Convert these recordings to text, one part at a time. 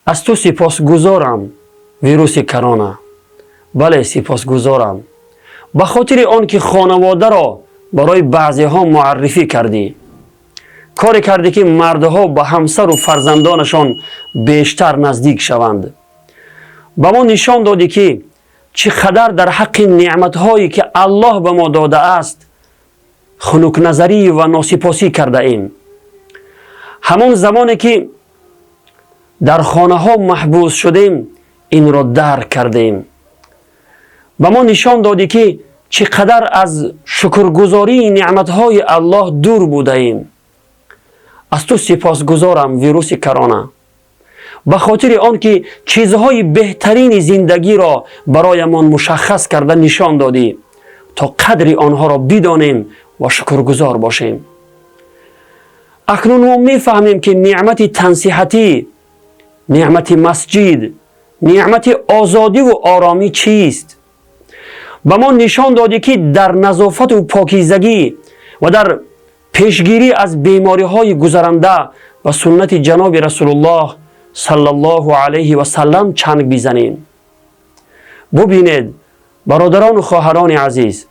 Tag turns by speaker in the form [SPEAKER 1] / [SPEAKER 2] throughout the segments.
[SPEAKER 1] از تو سپاسگزارم ویروس کرونا. بله سپاسگزارم به خاطر آن که خانواده را برای بعضی ها معرفی کردی. کاری کردی که مردها به همسر و فرزندانشان بیشتر نزدیک شوند. به ما نشان دادی که چقدر در حق نعمت هایی که الله به ما داده است خنک نظری و ناسپاسی کرده ایم. همون زمانی که در خانه ها محبوس شدیم این را درک کردیم. به ما نشان دادی که چقدر از شکرگزاری نعمت های الله دور بوده ایم. از تو سپاسگزارم ویروس کرونا. به خاطر آنکه چیزهای بهترین زندگی را برایمان مشخص کرده نشان دادی تا قدر آنها را بدانیم و شکرگزار باشیم. اکنون ما میفهمیم که نعمت تنصیحتی، نعمت مسجد، نعمت آزادی و آرامی چیست. به ما نشان دادی که در نظافت و پاکیزگی و در پیشگیری از بیماری های گذرنده و سنت جناب رسول الله صلی الله علیه و سلم چنگ بزنیم. ببینید برادران و خواهران عزیز،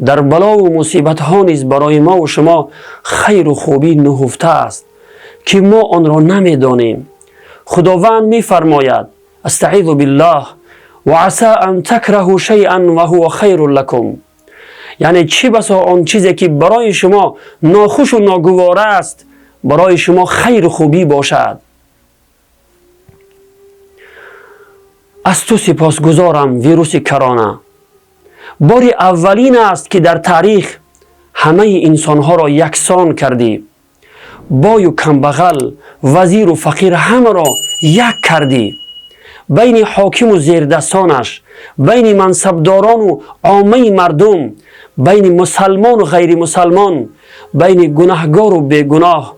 [SPEAKER 1] در بلا و مصیبت ها نیز برای ما و شما خیر و خوبی نهفته است که ما آن را نمیدانیم. خداوند میفرماید استعیذ بالله و عسى ان تکرهوا شیئا و هو خیر لکم. یعنی چه بسا آن چیزی که برای شما ناخوش و ناگوار است برای شما خیر و خوبی باشد. از تو سپاسگزارم ویروس کرونا. بار اولین است که در تاریخ همه انسانها را یکسان کردی. بای و کمبغل، وزیر و فقیر همه را یک کردی. بین حاکم و زیردستانش، بین منصبداران و عامه مردم، بین مسلمان و غیر مسلمان، بین گناهگار و بیگناه،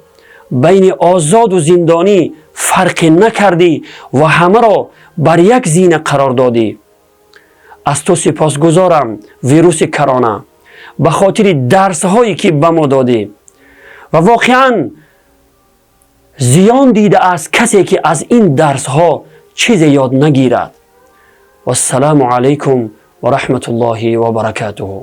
[SPEAKER 1] بین آزاد و زندانی فرق نکردی و همه را بر یک زینه قرار دادی. از تو سپاسگزارم ویروس کرونا به خاطر درس هایی که به ما دادی و واقعا زیان دیده است کسی که از این درس ها چیزی یاد نگیرد. و السلام علیکم و رحمت الله و برکاته.